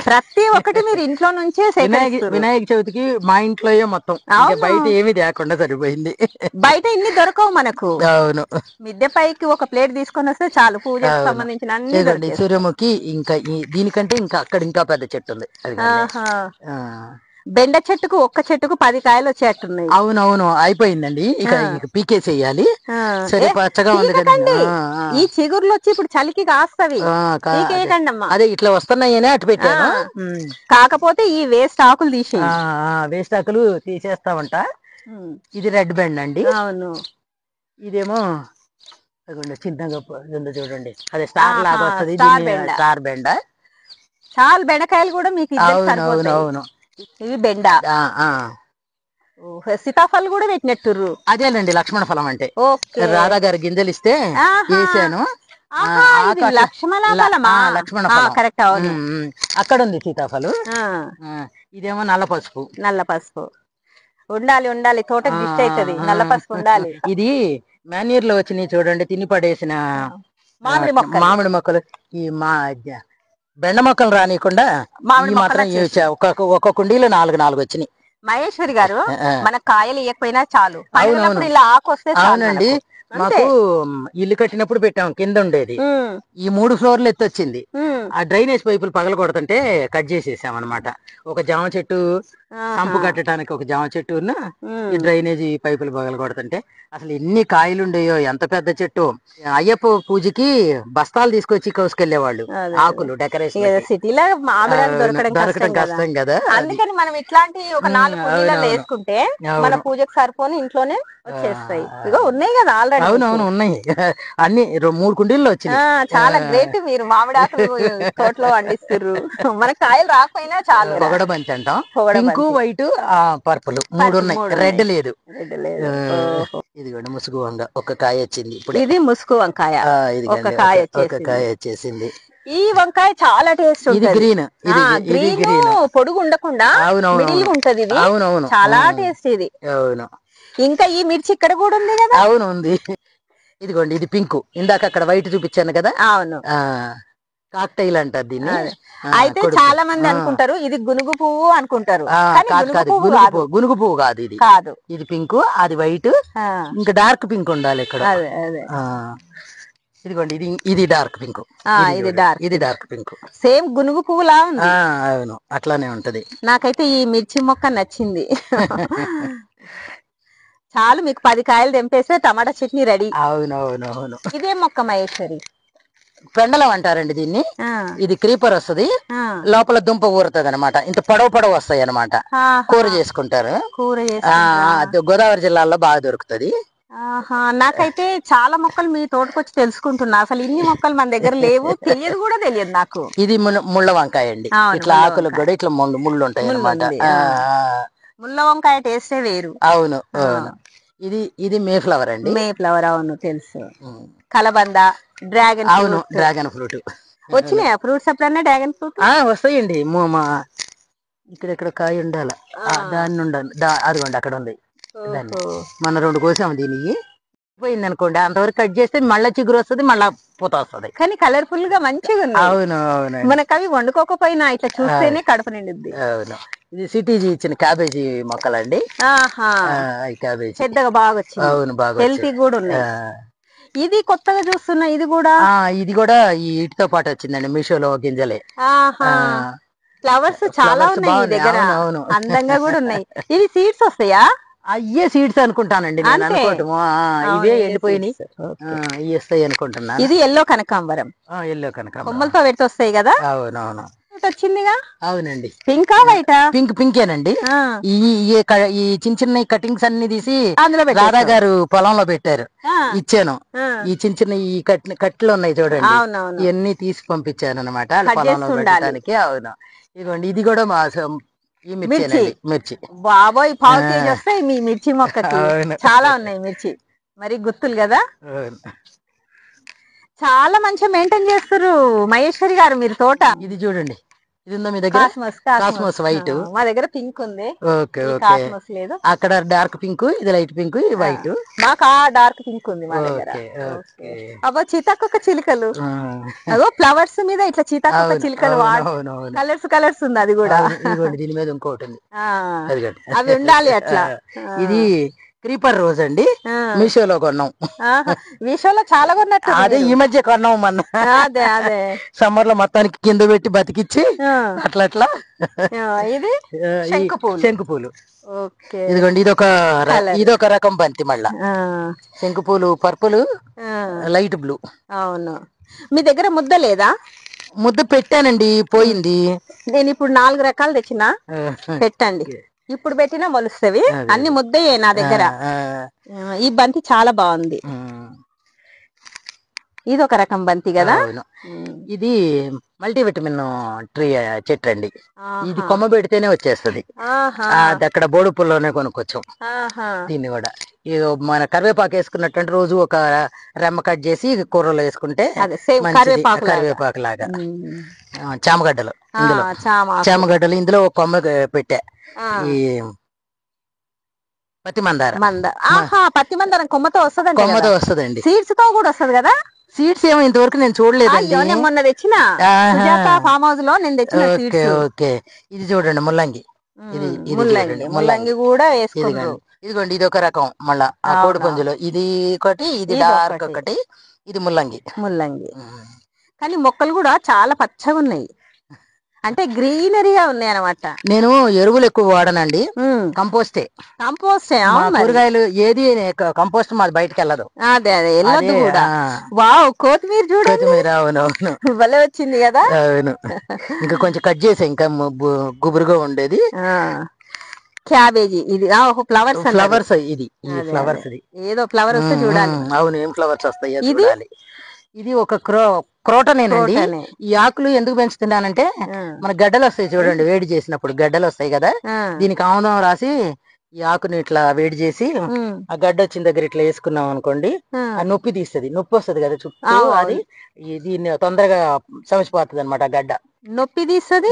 ప్రతి ఒక్కటి మీరు ఇంట్లో నుంచే. వినాయక చవితికి మా ఇంట్లో మొత్తం, బయట ఏమి లేకుండా సరిపోయింది. బయట ఇన్ని దొరకవు మనకు. అవును. మిద్దె పైకి ఒక ప్లేట్ తీసుకొని వస్తే చాలు, పూజకు సంబంధించిన అన్ని. సూర్యముఖి ఇంకా దీనికంటే అక్కడ ఇంకా పెద్ద చెట్టు ఉంది. బెండ చెట్టుకు ఒక్క చెట్టుకు 10 కాయలు వచ్చేట్టున్నాయి. అవునవును, అయిపోయిందండి. ఇక పీకేసేయాలి. సరే, పచ్చగా ఉంది కదండి. ఈ చిగుర్లు వచ్చి ఇప్పుడు చలికి కాస్తవి. అదే ఇట్లా వస్తున్నాయనే అటు పెట్టాను. కాకపోతే ఈ వేస్ట్ ఆకులు వేస్ట్ ఆకులు తీసేస్తామంట. ఇది రెడ్ బెండ్ అండి. అవును. ఇదేమో చిన్నగా చూడండి, అదే స్టార్ లాగా వస్తుంది. స్టార్ బెండ. చాలా బెండకాయలు కూడా మీకు. అవునవును. ఇవి బెండ. సీతాఫలం కూడా పెట్టినట్టుర్రు. అదేనండి లక్ష్మణ ఫలం అంటే. రాధా గారి గింజలు ఇస్తే వేసాను. లక్ష్మణ ఫలం కరెక్ట్. అవును, అక్కడ ఉంది సీతాఫలం. ఇదేమో నల్ల పసుపు. ఉండాలి తోటకి దిష్టి అవుతుంది, నల్ల పసుపు ఉండాలి. ఇది మాన్యూర్ లో వచ్చినాయి చూడండి, తిని పడేసిన మామిడి మొక్కలు. ఈ బెండ మొక్కలు రానియకుండా ఈ మాత్రం ఒక్కొక్క కుండీలో 4 వచ్చినాయి. మహేశ్వరి గారు, మన కాయలు ఇవ్వకపోయినా చాలు. అవునండి. మాకు ఇల్లు కట్టినప్పుడు పెట్టాం, కింద ఉండేది. ఈ 3 ఫ్లోర్లు ఎత్తొచ్చింది. ఆ డ్రైనేజ్ పైపులు పగల కొడుతుంటే కట్ చేసేసాం అనమాట. ఒక జామ చెట్టు సంపు కట్టడానికి ఒక జామ చెట్టు ఈ డ్రైనేజీ పైపులు పగలు కొడుతుంటే అసలు ఎన్ని కాయలు ఉండేయో, ఎంత పెద్ద చెట్టు. అయ్యప్ప పూజకి బస్తాలు తీసుకొచ్చి కోసుకెళ్లేవాళ్ళు, ఆకులు డెకరేషన్. సిటీలో దొరకడం కష్టం కదా, అందుకని మనం ఇట్లాంటి ఒక 4 కుండీలలో వేసుకుంటే మన పూజకు సరిపోని ఇంట్లోనే వచ్చేస్తాయి. ఇగో ఉన్నాయి కదా ఆల్రెడీ. అవునవును ఉన్నాయి, అన్ని 3 కుండీల్లో వచ్చినాయి. చాలా గ్రేట్, మీరు మామిడాకులు తోటలో పండిస్తుర్రు. మన కాయలు రాకపోయినా చాలు. పొగడ బంతి అంటాం, పింక్ వైట్ పర్పుల్ 3 ఉన్నాయి, రెడ్ లేదు. ఇదిగోండి ముసుగు వంగ ఒక కాయ వచ్చింది ఇప్పుడు. ఇది ముసుగు వంకాయ, ఒక కాయ వచ్చేసింది. ఈ వంకాయ చాలా టేస్ట్. ఇది గ్రీన్, గ్రీన్ పొడుగు ఉండకుండా మిడిల్ ఉంటది. ఇది అవునవును చాలా టేస్ట్ ఇది. అవును. ఇంకా ఈ మిర్చి ఇక్కడ కూడా ఉంది కదా. అవును ఉంది. ఇదిగోండి ఇది పింక్, ఇందాక అక్కడ వైట్ చూపించాను కదా. అవును, కాక్టైల్ అంటారు దీన్ని. అయితే చాలా మంది అనుకుంటారు ఇది గునుగు పువ్వు అనుకుంటారు. గునుగు పువ్వు కాదు, ఇది కాదు. ఇది పింక్, అది వైట్, ఇంకా డార్క్ పింక్ ఉండాలి ఇక్కడ. ఇదిగోండి ఇది డార్క్ పింక్, ఇది డార్క్ పింక్, సేమ్ గునుగు పువ్వులా ఉంది. అవును అట్లానే ఉంటది. నాకైతే ఈ మిర్చి మొక్క నచ్చింది. చాలు, మీకు 10 కాయలు తెంపేస్తే టమాటా చట్నీ రెడీ. అవునవునవును. ఇదే మొక్క మహేశ్వరి? పెండలం అంటారండి దీన్ని. ఇది క్రీపర్ వస్తుంది, లోపల దుంప ఊరుతుంది అనమాట. ఇంత పొడవు వస్తాయి అనమాట. కూర చేసుకుంటారు. గోదావరి జిల్లాలో బాగా దొరుకుతుంది. నాకైతే చాలా మొక్కలు మీ తోటకొచ్చి తెలుసుకుంటున్నా. అసలు ఇన్ని మొక్కలు మన దగ్గర లేవు, తెలియదు కూడా తెలియదు నాకు. ఇది ముళ్ళ వంకాయ అండి. ఇట్లా ఆకులకు కూడా ఇట్లా ముళ్ళు ఉంటాయి అనమాట. ముళ్ళ వంకాయ టేస్టే వేరు. అవును. ఇది మే ఫ్లవర్ అండి. మే ఫ్లవర్, అవును తెలుసు. కలబంద, డ్రాగన్. అవును, డ్రాగన్ ఫ్రూట్. వచ్చినాయా ఫ్రూట్స్ ఎప్పుడన్నా? డ్రాగన్ ఫ్రూట్ వస్తాయండి. ఇక్కడ కాయ ఉండాలి, దాన్ని ఉండాలి. అదిగోండి అక్కడ ఉంది. మన 2 కోసాము. దీనికి పోయింది అనుకోండి, అంతవరకు కట్ చేస్తే మళ్ళా చిగురు వస్తుంది, మళ్ళా పూత వస్తుంది. కానీ కలర్ఫుల్ గా మంచిగా ఉంది. అవును అవును. మనకు అవి వండుకోకపోయినా ఇట్లా చూస్తేనే కడుపు నిండుద్ది. అవును. ఇది సిటీజీ ఇచ్చిన క్యాబేజీ మొక్కలండి. క్యాబేజీ పెద్దగా బాగా వచ్చింది. అవును, బాగా హెల్తీ కూడా ఉన్నాయి. ఇది కొత్తగా చూస్తున్నా. ఇది కూడా ఈ ఇటుతో పాటు వచ్చిందండి, మీషోలో గింజలే. ఫ్లవర్స్ చాలా ఉన్నాయి మీ దగ్గర, అందంగా కూడా ఉన్నాయి. ఇవి సీడ్స్ వస్తాయా? అయ్యే సీడ్స్ అనుకుంటానండి నేను అనుకోవటము. ఇవే ఎండిపోయినాయి, ఇవి వస్తాయి అనుకుంటున్నా. ఇది ఎల్లో కనకాంబరం. ఎల్లో కనకాంబరం కొమ్మలతో పెట్టి వస్తాయి కదా. అవునవును. వచ్చిందిగా. అవునండి. పింకా వైటా? పింకేనండి. ఈ చిన్న కటింగ్స్ అన్ని తీసి రాధా గారు పొలంలో పెట్టారు, ఇచ్చాను. ఈ చిన్న ఈ కట్లు ఉన్నాయి చూడండి, ఇవన్నీ తీసి పంపించాను అనమాట పొలంలో పెట్టడానికి. అవును. ఇదిగోండి ఇది కూడా మా ఈ మిర్చి. బాబోయ్, 1/2 కేజీ వస్తాయి మీ మిర్చి మొక్కకి. చాలా ఉన్నాయి మిర్చి, మరి గుర్తులు కదా. చాలా మంచిగా మెయింటైన్ చేస్తారు మహేశ్వరి గారు మీరు తోట. ఇది చూడండి, ఇది ఉందా మీ దగ్గర? Cosmos white. మా దగ్గర పింక్ ఉంది. Okay okay. లేదు, అక్కడ డార్క్ పింక్, ఇది లైట్ పింక్, ఇది వైట్. మాకు డార్క్ పింక్ ఉంది మా దగ్గర. అబ్బో, సీతాకొక చిలుకలు. అదో ఫ్లవర్స్ మీద ఇట్లా సీతాకొక చిలుకలు కలర్స్ ఉంది. అది కూడా దీని మీద ఇంకోటి ఉంది, అవి ఉండాలి అట్లా. ఇది క్రీపర్ రోజ్ అండి, మీషోలో కొన్నాం. మీషోలో చాలా కొన్నట్టు. అదే ఈ మధ్య కొన్నాం మన. అదే సమ్మర్ లో మొత్తానికి కింద పెట్టి బతికిచ్చి అట్లా. ఇది శంకు పూలు. ఇదిగోండి ఇదొక రకం బంతి. మళ్ళా శంకు పూలు పర్పుల్, లైట్ బ్లూ. అవును. మీ దగ్గర ముద్ద లేదా? ముద్ద పెట్టానండి, పోయింది. నేను ఇప్పుడు 4 రకాలు తెచ్చిన, పెట్టండి. ఇప్పుడు పెట్టినా మొలుస్తవి, అన్ని ముద్దయే నా దగ్గర. ఈ బంతి చాలా బాగుంది. ఇది ఒక రకం బంతి కదా. ఇది మల్టీవిటమిన్ ట్రీ చెట్టు అండి. ఇది కొమ్మ పెడితేనే వచ్చేస్తుంది. అది అక్కడ బోడుపుల్లోనే కొనుక్కొచ్చాం దీన్ని కూడా. ఇది మన కరివేపాకు వేసుకున్నట్టు రోజు ఒక రెమ్మ కట్ చేసి కూరలో వేసుకుంటే కరివేపాకు లాగా. చామగడ్డలు, ఇందులో ఒక కొమ్మ పెట్టా. ఈ పత్తి మందారం. పత్తి మందారం కొమ్మతో వస్తుందండి. సీడ్స్ తో కూడా వస్తుంది కదా. సీడ్స్ ఏమో ఇంతవరకు నేను చూడలేదండి. మొన్న తెచ్చిన ఫామ్ హౌస్ లో నేను తెచ్చిన. ఓకే. ఇది చూడండి ముల్లంగి. ముల్లంగి కూడా వేసుకున్నాను. ఇదిగోండి ఇది ఒక రకం. మళ్ళా ఆ కోడి పుంజులో ఇది ఒకటి, ఇది డార్క్ ఒకటి, ఇది ముల్లంగి. కానీ మొక్కలు కూడా చాలా పచ్చగా ఉన్నాయి. అంటే గ్రీనరీగా ఉన్నాయి అనమాట. నేను ఎరువులు ఎక్కువ వాడనండి, కంపోస్టే. కూరగాయలు ఏది కంపోస్ట్ మాది బయటకు వెళ్ళదు. అదే వెళ్ళదు కూడా. వావ్, కొత్తిమీర చూడండి. కొత్తిమీర అవునవును భలే వచ్చింది కదా. అవును, ఇంకా కొంచెం కట్ చేసా, ఇంకా గుబురుగా ఉండేది. క్యాబేజీ ఇది ఫ్లవర్స్ ఇది ఫ్లవర్స్ ఏదో ఫ్లవర్ వస్తే చూడాలి. అవును, ఏం ఫ్లవర్స్ వస్తాయో చూడాలి. ఇది ఒక క్రోటనేనండి. ఈ ఆకులు ఎందుకు పెంచుతున్నానంటే మన గడ్డలు వస్తాయి చూడండి, వేడి చేసినప్పుడు గడ్డలు వస్తాయి కదా, దీనికి ఆముదం రాసి ఈ ఆకుని ఇట్లా వేడి చేసి ఆ గడ్డ వచ్చిన దగ్గర ఇట్లా వేసుకున్నాం అనుకోండి, ఆ నొప్పి తీస్తుంది. నొప్పి వస్తుంది కదా చుట్టూ, అది దీన్ని తొందరగా సమసిపోతుంది అనమాట. ఆ గడ్డ నొప్పి తీస్తుంది,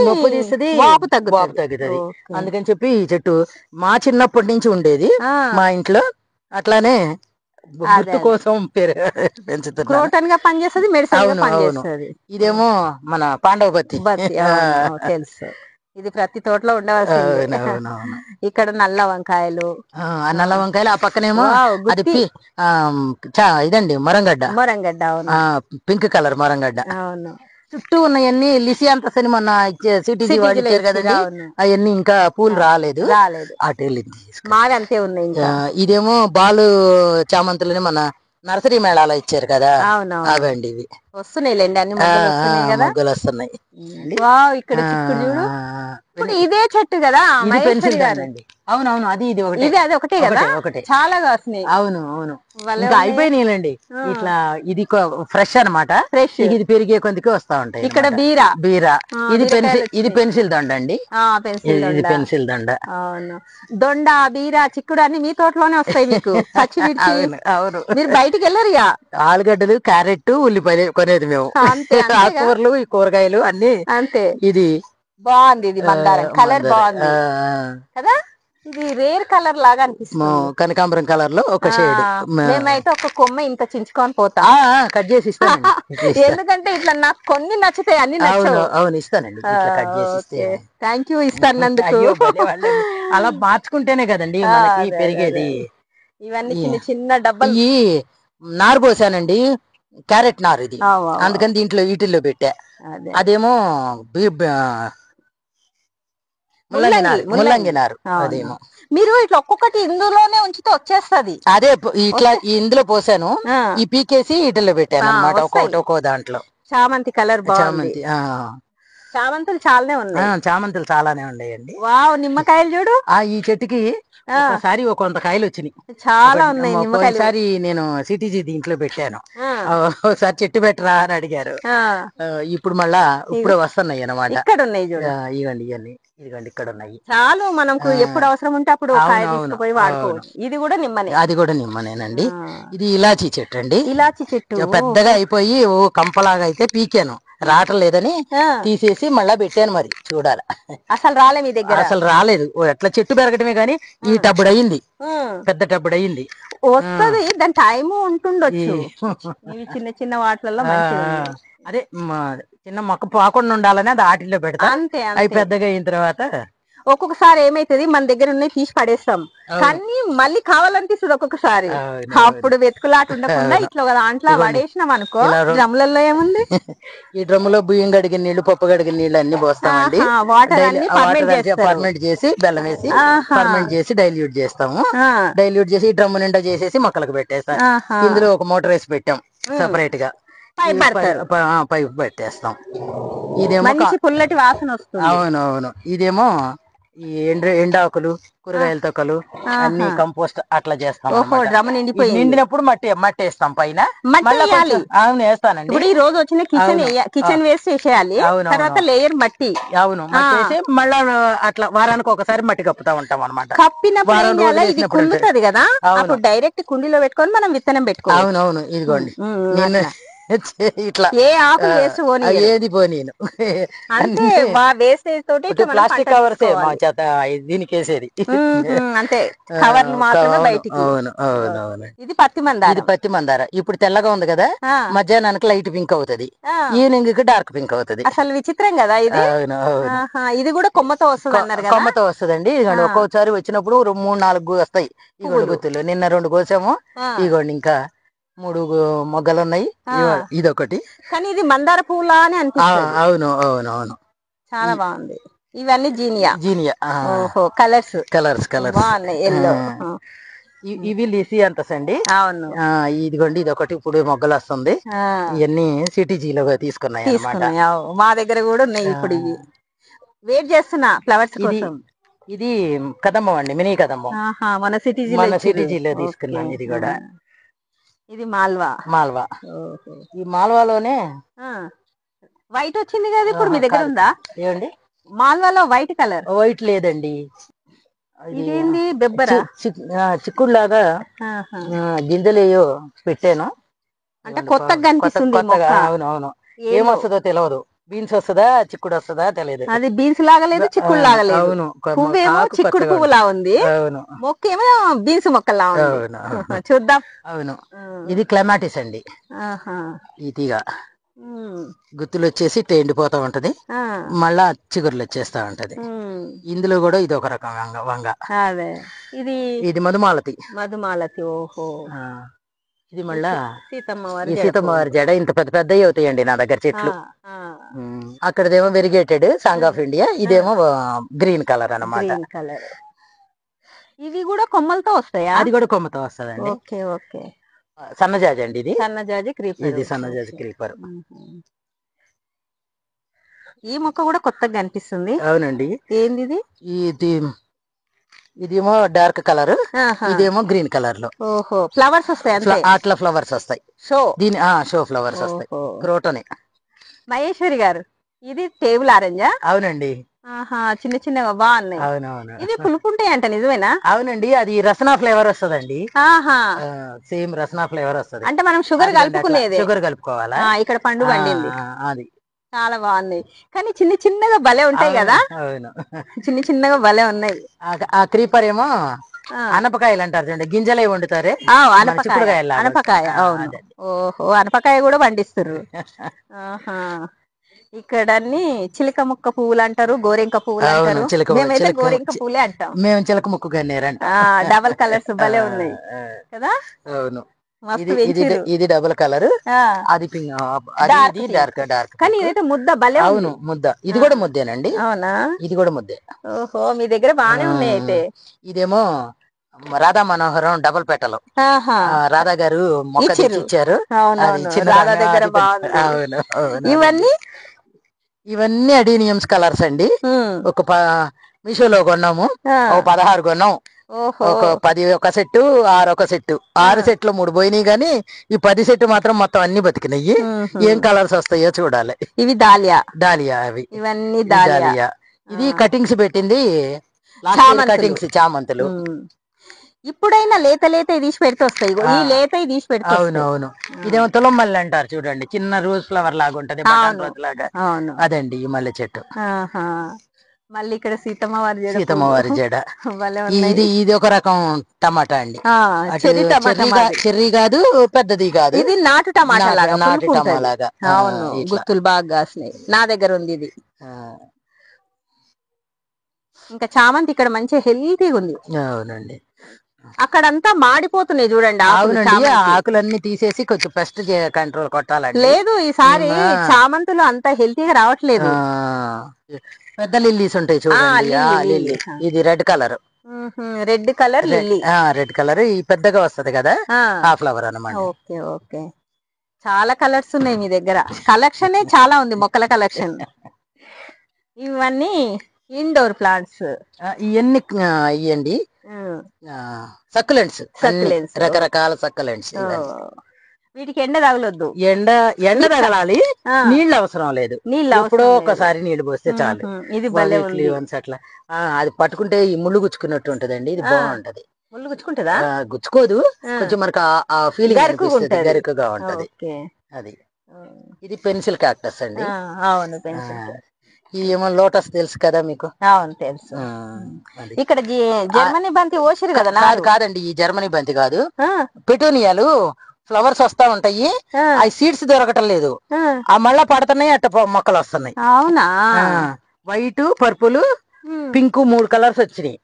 వాపు తగ్గుతుంది. అందుకని చెప్పి ఈ చెట్టు మా చిన్నప్పటి నుంచి ఉండేది మా ఇంట్లో, అట్లానే గుర్తు కోసం పెంచుతున్నాను. ఇదేమో మన పాండవ బత్తి తెలుసు, ఇది ప్రతి తోటలో ఉండవలసింది. ఇక్కడ నల్ల వంకాయలు, ఆ పక్కనేమో అది ఇదండి మొరంగడ్డ. Pink colour మొరంగడ్డ. అవును, చుట్టూ ఉన్నాయన్నీ లిసియాంతస్ అని మొన్న సిటీజీ వాళ్ళు ఇచ్చారు కదండి, అవన్నీ ఇంకా పూలు రాలేదు. అటు వెళ్ళింది, మావి అంతే ఉన్నాయి. ఇదేమో బాలు చామంతులని మన నర్సరీ మేళాలో ఇచ్చారు కదా, అవండి ఇవి. వస్తున్నాయిలేండి, అన్ని మొగ్గలు వస్తున్నాయి. ఇక్కడ చిక్కుడు చూడు. ఇప్పుడు ఇదే చెట్టు కదా పెన్సిల్ అండి. అవునవును, అది ఇది ఒకటి, అది ఒకటే కదా, ఒకటే చాలా కాస్తున్నాయి. అవును అవును, ఇంకా అయిపోయినాయిలేండి. ఇట్లా ఇది ఫ్రెష్ అనమాట, ఇది పెరిగే కొందికి వస్తా ఉంటాయి. ఇక్కడ బీరా ఇది పెన్సిల్ దొండ అండి, ఇది పెన్సిల్ దొండ. అవును, దొండ, బీరా, చిక్కుడు అన్ని మీ తోటలోనే వస్తాయి మీకు. అవును, మీరు బయటికి వెళ్ళరు. ఆలుగడ్డలు, క్యారెట్, ఉల్లిపాయలు కొనేది మేము. ఆకుకూరలు, ఈ కూరగాయలు అన్ని అంతే. ఇది బాగుంది, ఇది మందారం కలర్ బాగుంది కదా. ఇది రేర్ కలర్ లాగా అనిపిస్తుంది, కనకాంబరం కలర్ లో ఒక షేడ్. మేమైతే ఒక కొమ్మ ఇంత చించుకొని పోతాం, కట్ చేసి ఇస్తాను. ఎందుకంటే ఇట్లా నాకు కొన్ని నచ్చుతాయి, అన్ని నచ్చవు. అవును, ఇస్తానండి, కట్ చేసి. థ్యాంక్ యూ, ఇస్తానందుకు. అలా మార్చుకుంటేనే కదండి మనకి పెరిగేది. ఇవన్నీ చిన్న చిన్న డబ్బాలు. ఈ నారు పోసానండి, క్యారెట్ నారు ఇది, అందుకని దీంట్లో వీటిల్లో పెట్టా. అదేమో ముల్లంగి నారు. అదేమో మీరు ఇట్లా ఒక్కొక్కటి ఇందులోనే ఉంచితే వచ్చేస్తది. అదే ఇట్లా ఇందులో పోసాను, ఈ పీకేసి వీటిల్లో పెట్టాను అనమాట, ఒక్కో దాంట్లో. చామంతి కలర్ బాగుంది. చామంతులు చాలానే ఉన్నాయి. చామంతులు చాలానే ఉన్నాయండి. వావ్, నిమ్మకాయలు చూడు. ఈ చెట్టుకి ఒకసారి కొంత కాయలు వచ్చినాయి, చాలా ఉన్నాయి. ఒకసారి నేను సిటీజీ దీంట్లో పెట్టాను, ఒకసారి చెట్టు పెట్టరా అని అడిగారు. ఇప్పుడు మళ్ళా ఇప్పుడు వస్తున్నాయి అనమాట. ఇక్కడ ఉన్నాయి చూడు, ఇవ్వండి ఇవన్నీ, ఇదిగోండి ఇక్కడ ఉన్నాయి. చాలు, మనకు ఎప్పుడు అవసరం ఉంటే అప్పుడు పోయి వాడుకోవచ్చు. ఇది కూడా నిమ్మనే, అది కూడా నిమ్మనేనండి. ఇది ఇలాచీ చెట్టు అండి, ఇలాచీ చెట్టు పెద్దగా అయిపోయి కంపలాగా అయితే పీకాను, రావట్లేదని తీసేసి మళ్ళా పెట్టాను. మరి చూడాలి, అసలు రాలే మీ దగ్గర, అసలు రాలేదు. ఎట్లా చెట్టు పెరగటమే గానీ ఈ టబ్బుడు అయింది, పెద్ద టబ్బుడు అయింది. వస్తుంది, దాని టైము ఉంటుండొచ్చు. చిన్న చిన్న వాటిలలో అదే చిన్న మొక్క పోకుండా ఉండాలని అది ఆటిల్లో పెడతా, అంతే. అవి పెద్దగా అయిన తర్వాత ఒక్కొక్కసారి ఏమైతుంది, మన దగ్గర ఉన్నాయి తీసి పడేస్తాం, కానీ మళ్ళీ కావాలనిపిస్తుంది ఒక్కొక్కసారి. అప్పుడు వెతుకులాట ఉండకుండా ఇట్లా దాంట్లో పడేసినాం అనుకో. డ్రమ్లలో ఏముంది, ఈ డ్రమ్ములో బియ్యం గడిగిన నీళ్లు, పప్పు గడిగిన నీళ్లు అన్ని పోస్తామండి. వాటర్ అన్ని ఫర్మెంట్ చేసి బెల్లం వేసి ఫర్మెంట్ చేసి డైల్యూట్ చేస్తాము. డైల్యూట్ చేసి డ్రమ్ నిండా చేసేసి మొక్కలకు పెట్టేస్తాం. ఇందులో ఒక మోటార్ వేసి పెట్టాం సెపరేట్ గా, పైపు పెట్టేస్తాం. ఇదేమో పుల్లటి వాసన వస్తుంది. అవునవును, ఇదేమో ఈ ఎండాకులు, కూరగాయల తొక్కలు అన్ని కంపోస్ట్ అట్లా చేస్తాం. నిండినప్పుడు మట్టి వేస్తాం పైన. అవును, వేస్తానండి. ఇప్పుడు ఈ రోజు వచ్చిన కిచెన్ వేస్ట్ వేసేయాలి, తర్వాత లేయర్ మట్టి. అవును, మట్టి వేసి మళ్ళా అట్లా వారానికి ఒకసారి మట్టి కప్పుతా ఉంటాం అనమాట. కప్పినప్పుడు కుండుతుంది కదా, అప్పుడు డైరెక్ట్ కుండీలో పెట్టుకొని మనం విత్తనం పెట్టుకోవాలి. అవునవును, ఇదిగోండి నిన్న ఇట్లా ఏ ఆకు వేసి ఏది పోనీను, వేస్టేజ్ తోటి ప్లాస్టిక్ కవర్స్ మా చేత దీనికి వేసేది అంతే, కవర్లు మాత్రమే బయటికి. అవును అవునవును, ఇది పత్తి మందార. ఇది పత్తి మందార. ఇప్పుడు తెల్లగా ఉంది కదా, మధ్యాహ్నానికి లైట్ పింక్ అవుతుంది, ఈవినింగ్ కి డార్క్ పింక్ అవుతుంది. అసలు విచిత్రం కదా ఇది. ఇది కూడా కొమ్మతో వస్తుంది అన్నారు కదా. కొమ్మతో వస్తుందండి. ఇదిగోండి ఒక్కొక్కసారి వచ్చినప్పుడు 3-4 వస్తాయి. ఇగోండి గుత్తులు నిన్న 2 కోసాము, ఇగోండి ఇంకా 3 మొగ్గలు ఉన్నాయి. ఇదొకటి, కానీ ఇది మందార పువ్వులా అని అనిపిస్తుంది. అవును అవును అవును, చాలా బాగుంది. ఇవన్నీ జీనియా. జీనియా. ఓహో, కలర్స్ బాగున్నాయి. ఎల్లో. ఇవి లిసి అంతస్ అండి. అవును. ఇదిగోండి, ఇది ఒకటి ఇప్పుడు మొగ్గలు వస్తుంది. ఇవన్నీ సిటీజీలో తీసుకున్నాయి. మా దగ్గర కూడా ఉన్నాయి. ఇప్పుడు ఇవి వెయిట్ చేస్తున్నా ఫ్లవర్స్ కోసం. ఇది కదంబం అండి, మినీ కదంబం. మన సిటీజీలో తీసుకున్నాను. ఇది కూడా ఇది మాల్వా. ఈ మాల్వాలోనే వైట్ వచ్చింది కదా ఇప్పుడు మీ దగ్గర ఉందా? ఏమండి, మాల్వాలో వైట్ కలర్? వైట్ లేదండి. ఇదేంది, బెబ్బరా? చిక్కుడు లాగా గింజలేయో పెట్టాను. అంటే కొత్తగా కనిపిస్తుంది. అవునవును. ఏమొస్తుందో తెలియదు. బీన్స్ వస్తుందా చిక్కుడు వస్తుందా తెలియదు. అది బీన్స్ లాగా లేదు, చిక్కుడు లాగా లేదు. అవును, పువ్వేమో చిక్కుడు పువ్వులా ఉంది. అవును, మొక్క ఏమో బీన్స్ మొక్కలా ఉంది. చూద్దాం. అవును, ఇది క్లమాటిస్ అండి. ఈ తీగ గుత్తులు వచ్చేసి ఎండిపోతా ఉంటది, మళ్ళా చిగురులు వచ్చేస్తా ఉంటది. ఇందులో కూడా ఇది ఒక రకం వంగ. అదే, ఇది మధుమాలతి. ఓహో. ఇది మళ్ళా సీతమ్మవారి జడ. ఇంత పెద్ద పెద్దవి అవుతాయండి నా దగ్గర చెట్లు. అక్కడదేమో వెరిగేటెడ్ సాంగ్ ఆఫ్ ఇండియా, ఇదేమో గ్రీన్ కలర్ అన్నమాట. ఇవి కూడా కొమ్మలతో వస్తాయా? అది కూడా కొమ్మతో వస్తుందండి. Okay okay. సన్నజాజి అండి. ఇది సన్నజాజి క్రీపర్. ఇది సన్నజాజి క్రీపర్. ఈ మొక్క కూడా కొత్తగా కనిపిస్తుంది. అవునండి. ఏంది ఇది? ఇదేమో డార్క్ కలర్, ఇదేమో గ్రీన్ కలర్ లో. ఓహో, ఫ్లవర్స్ వస్తాయి అట్లా ఫ్లవర్స్ వస్తాయి. షో ఫ్లవర్స్ వస్తాయి. క్రోటోనే. మహేశ్వరి గారు, ఇది టేబుల్ ఆరెంజా? అవునండి. చిన్న చిన్నగా బాగున్నాయి. అవునవును. ఇది పులుపుంటాయి అంట, నిజమేనా? అవునండి, అది రసనా ఫ్లేవర్ వస్తుందండి. సేమ్ రసనా ఫ్లేవర్ వస్తుంది. అంటే మనం షుగర్ కలుపుకునేది. షుగర్ కలుపుకోవాలా? ఇక్కడ పండు పండింది. అది చాలా బాగుంది. కానీ చిన్న చిన్నగా భలే ఉంటాయి కదా. అవును, చిన్న చిన్నగా భలే ఉన్నాయి. ఆ క్రీపర్ ఏమో అనపకాయలు అంటారు చూడండి, గింజలే వండుతారే. అనపకాయ. అవును. ఓహో, అనపకాయ కూడా పండిస్తారు. ఇక్కడ చిలక ముక్క పువ్వులు అంటారు, గోరెంక పువ్వులు అంటారు. మేమైతే గోరెంక పువ్వులే అంటాం. మేము చిలక ముక్కు గన్నేరంట. డబల్ కలర్స్ భలే ఉన్నాయి కదా. అవును, ఇది డబుల్ కలర్, అది డార్క్. కానీ ఇదైతే ముద్ద భలే. అవును, ముద్ద. ఇది కూడా ముద్దేనండి. అవునా? ఇది కూడా ముద్దే. ఓహో, మీ దగ్గర బానే ఉన్నాయి అయితే. ఇదేమో రాధా మనోహరం డబుల్ పెటలు. రాధా గారు మొక్క ఇచ్చారు. ఇవన్నీ అడీనియమ్స్ కలర్స్ అండి. ఒక మీషోలో కొన్నాము, 16 కొన్నాం. ఒక 10 ఒక సెట్టు, 6 ఒక సెట్టు. 6 సెట్లు 3 పోయినాయి, గానీ ఈ 10 సెట్టు మాత్రం మొత్తం అన్ని బతికినాయి. ఏం కలర్స్ వస్తాయో చూడాలి. ఇవి డాలియా. అవి ఇవన్నీ డాలియా. ఇది కటింగ్స్ పెట్టింది, కటింగ్స్ చామంతులు. ఇప్పుడైనా లేత తీసి పెడితే వస్తాయి. ఈ లేత తీసి పెడితే. అవునవును. ఇదేమో తులం మల్లె అంటారు చూడండి, చిన్న రోజ్ ఫ్లవర్ లాగా ఉంటది, లాగా. అదండి ఈ మల్లె చెట్టు. మళ్ళీ ఇక్కడ సీతమ్మవారి జడ. ఇది ఒక రకం టమాటా అండి. చెర్రీ కాదు, పెద్దది కాదు. ఇది నాటు టమాటా లాగా. అవును, గుత్తులు బాగా కాసినాయి. నా దగ్గర ఉంది ఇది. ఇంకా చామంతి ఇక్కడ మంచి హెల్తీగా ఉంది. అవునండి. అక్కడంతా మాడిపోతున్నాయి చూడండి. ఆకులన్నీ తీసేసి కొంచెం పెస్ట్ కంట్రోల్ కొట్టాలండి. లేదు, ఈసారి చామంతులు అంత హెల్తీగా రావట్లేదు. పెద్ద లిల్లీస్ ఉంటాయి చూడండి. ఇది red colour. Red colour lily. Red colour ఈ పెద్దగా వస్తది కదా, ఆ ఫ్లవర్ అన్నమాట. Okay okay. చాలా కలర్స్ ఉన్నాయి మీ దగ్గర. కలెక్షన్ చాలా ఉంది, మొక్కల కలెక్షన్. ఇవన్నీ ఇండోర్ ప్లాంట్స్. ఇవన్నీ ఇవ్వండి సక్యులెంట్స్. రకరకాల సక్యులెంట్స్. వీటికి ఎండ తగలొద్దు. ఎండ తగలాలి, నీళ్ళు అవసరం లేదు. ఎప్పుడో ఒకసారి నీళ్లు పోస్తే చాలు. ఇది అట్లా అది పట్టుకుంటే ఈ ముళ్ళు గుచ్చుకున్నట్టు ఉంటదండి. ఇది బాగుంటది. ముళ్ళు గుచ్చుకుంటదా? గుచ్చుకోదు, కొంచెం మనకు ఆ ఫీలింగ్ గరుకుగా ఉంటది. అది. ఇది పెన్సిల్ క్యాక్టస్ అండి. అవును, పెన్సిల్. ఇదేమో లోటస్ తెలుసు కదా మీకు? అవును, తెలుసు. ఇక్కడ జర్మనీ బంతి ఓసిరు కదా. కాదండి, ఈ జర్మనీ బంతి కాదు. పెటోనియాలు ఫ్లవర్స్ వస్తా ఉంటాయి, అవి సీడ్స్ దొరకటం లేదు. ఆ మళ్ళా పడుతున్నాయి, అట్ట మొక్కలు వస్తున్నాయి. అవునా? వైట్, పర్పుల్, పింక్ 3 కలర్స్ వచ్చినాయి.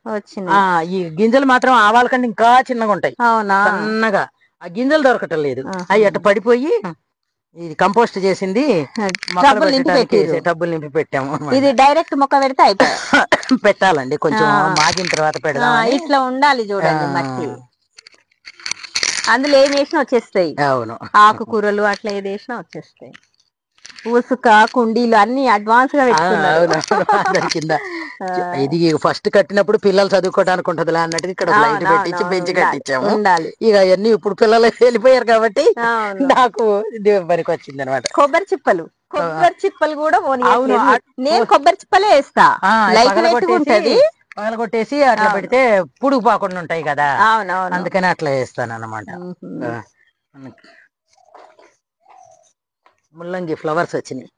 ఈ గింజలు మాత్రం ఆవాల కంటే ఇంకా చిన్నగా ఉంటాయి, సన్నగా. ఆ గింజలు దొరకటం లేదు, అవి అట్ట పడిపోయి ఇది కంపోస్ట్ చేసింది టబ్బులు నింపి పెట్టాము. ఇది డైరెక్ట్ మొక్క పెడితే అయిపోయి పెట్టాలండి, కొంచెం మాగిన తర్వాత పెడదాం. ఇట్లా ఉండాలి చూడండి మట్టి. అందులో ఏం వేసినా వచ్చేస్తాయి. అవును, ఆకుకూరలు అట్లా ఏది వేసినా వచ్చేస్తాయి. ఉసుక కుండీలు అన్ని అడ్వాన్స్ గా పెట్టుకున్నారు. కింద ఇది ఫస్ట్ కట్టినప్పుడు పిల్లలు చదువుకోవడానికి ఉంటది అన్నట్టు ఇక్కడ లైట్ పెట్టించి బెంచ్ కట్టించాము. ఇక అవన్నీ ఇప్పుడు పిల్లలు వెళ్ళిపోయారు కాబట్టి నాకు ఇది పనికి వచ్చింది అనమాట. కొబ్బరి చిప్పలు కూడా అవును, నేను కొబ్బరి చిప్పలే వేస్తా. లైట్ పెట్టుకుంటది, పగలగొట్టేసి అట్లా పెడితే పుడుగు పోకుండా ఉంటాయి కదా. అవునవును, అందుకని అట్లా వేస్తాను అన్నమాట. ముల్లంగి ఫ్లవర్స్ వచ్చినాయి.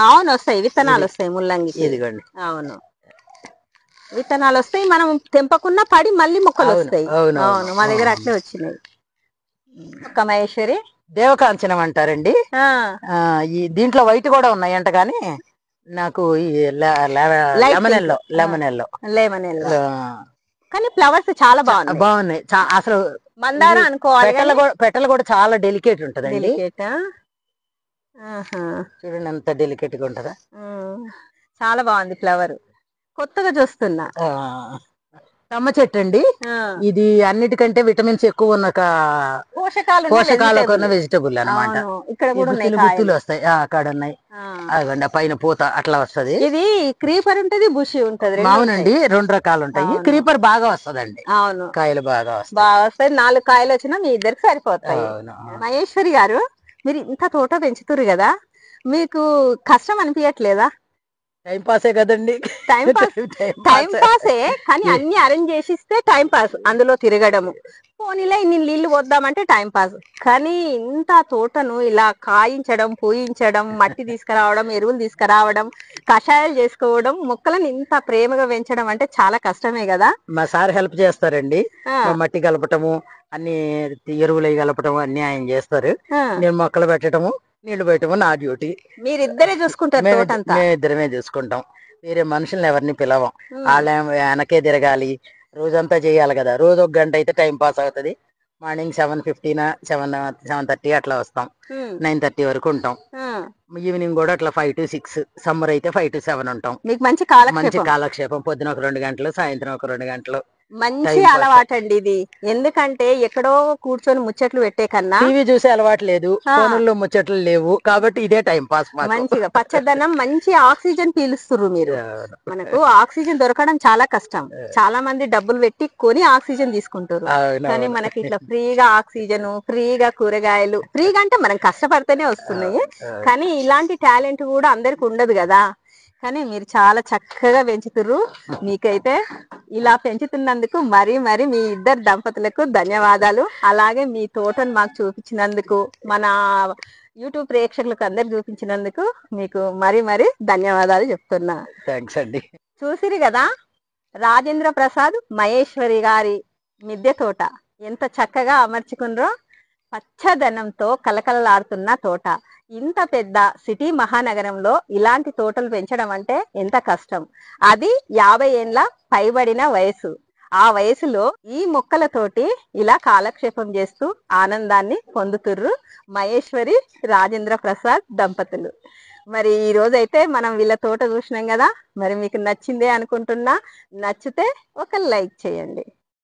అవును, వస్తాయి విత్తనాలు వస్తాయి ముల్లంగి. ఇదిగోండి, అవును విత్తనాలు వస్తాయి. మనం తెంపకున్నా పడి మళ్ళీ మొక్కలు వస్తాయి. అవును, మా దగ్గర అట్లే వచ్చినాయి. ఒక్క మహేశ్వరి దేవకాంచనం అంటారండి. దీంట్లో వైట్ కూడా ఉన్నాయంట, కానీ నాకు లెమన్ కానీ ఫ్లవర్స్ చాలా బాగున్నాయి. అసలు మందారం అనుకోవాలి. పెట్టలు కూడా చాలా డెలికేట్ ఉంటదండి. చూడండి ఎంత డెలికేట్ గా ఉంటదా. చాలా బాగుంది ఫ్లవర్. కొత్తగా చూస్తున్నా. తమ్మ చెట్టు అండి. ఇది అన్నిటికంటే విటమిన్స్ ఎక్కువ ఉన్న పోషకాలు ఉన్న వెజిటబుల్ అన్నమాట. ఇక్కడ గుత్తులు వస్తాయి, అక్కడ ఉన్నాయి. అదిగోండి పైన పూత అట్లా వస్తది. ఇది క్రీపర్ ఉంటది, బుషి ఉంటది. అవునండి, 2 రకాలు ఉంటాయి. క్రీపర్ బాగా వస్తదండి. అవును, కాయలు బాగా వస్తాయి. 4 కాయలు వచ్చినా మీ ఇద్దరికి సరిపోతాయి. మహేశ్వరి గారు, మీరు ఇంత తోట పెంచుతురు కదా, మీకు కష్టం అనిపించట్లేదా? టైం పాసే కదండి. టైం పాసే, కానీ అన్ని అరేంజ్ చేసిస్తే టైం పాస్. అందులో తిరగడము, పోనీలో ఇన్ని నీళ్లు పోద్దామంటే టైం పాస్. కానీ ఇంత తోటను ఇలా కాయించడం, పూయించడం, మట్టి తీసుకురావడం, ఎరువులు తీసుకురావడం, కషాయాలు చేసుకోవడం, మొక్కలను ఇంత ప్రేమగా పెంచడం అంటే చాలా కష్టమే కదా. మా సార్ హెల్ప్ చేస్తారండి. మట్టి కలపటము, అన్ని ఎరువులు కలపటము అన్ని ఆయన చేస్తారు. నేను మొక్కలు పెట్టడము, నీళ్లు పెట్టడము నా డ్యూటీ. మీరిద్దరే చూసుకుంటారు? మేమిద్దరమే చూసుకుంటాం. వేరే మనుషుల్ని ఎవరిని పిలవం. వాళ్ళ వెనకే తిరగాలి, రోజంతా చేయాలి కదా. రోజు 1 గంట అయితే టైం పాస్ అవుతుంది. మార్నింగ్ 7:15 7:30 అట్లా వస్తాం. 9:30 వరకు ఉంటాం. ఈవినింగ్ కూడా అట్లా 5 to 6, సమ్మర్ అయితే 5 to 7 ఉంటాం. మీకు మంచి కాలక్షేపం. పొద్దున ఒక 2 గంటలు, సాయంత్రం ఒక 2 గంటలు. మంచి అలవాటు అండి ఇది. ఎందుకంటే ఎక్కడో కూర్చొని ముచ్చట్లు పెట్టే కన్నా టీవీ చూసే అలవాటు లేదు, ఫోన్లో ముచ్చట్లు లేవు, కాబట్టి ఇదే టైం పాస్. మంచిగా పచ్చదనం, మంచి ఆక్సిజన్ పీలుస్తున్నారు మీరు. మనకు ఆక్సిజన్ దొరకడం చాలా కష్టం. చాలా మంది డబ్బులు పెట్టి కొని ఆక్సిజన్ తీసుకుంటారు. కానీ మనకి ఇట్లా ఫ్రీగా ఆక్సిజన్, ఫ్రీగా కూరగాయలు, ఫ్రీగా అంటే మనం కష్టపడితేనే వస్తున్నాయి. కానీ ఇలాంటి టాలెంట్ కూడా అందరికి ఉండదు కదా. కానీ మీరు చాలా చక్కగా పెంచుతుర్రు. మీకైతే ఇలా పెంచుతున్నందుకు మరీ మీ ఇద్దరు దంపతులకు ధన్యవాదాలు. అలాగే మీ తోటను మాకు చూపించినందుకు, మన యూట్యూబ్ ప్రేక్షకులకు అందరికి చూపించినందుకు మీకు మరీ ధన్యవాదాలు చెప్తున్నా. థాంక్స్ అండి. చూసిరు కదా, రాజేంద్ర ప్రసాద్, మహేశ్వరి గారి మిద్దె తోట ఎంత చక్కగా అమర్చుకున్నారో. పచ్చదనంతో కలకలలాడుతున్న తోట. ఇంత పెద్ద సిటీ మహానగరంలో ఇలాంటి తోటలు పెంచడం అంటే ఎంత కష్టం. అది 50 ఏళ్ల పైబడిన వయసు. ఆ వయసులో ఈ మొక్కలతోటి ఇలా కాలక్షేపం చేస్తూ ఆనందాన్ని పొందుతుర్రు మహేశ్వరి, రాజేంద్ర ప్రసాద్ దంపతులు. మరి ఈ రోజైతే మనం వీళ్ళ తోట చూసినాం కదా. మరి మీకు నచ్చిందే అనుకుంటున్నా. నచ్చితే ఒక లైక్ చేయండి.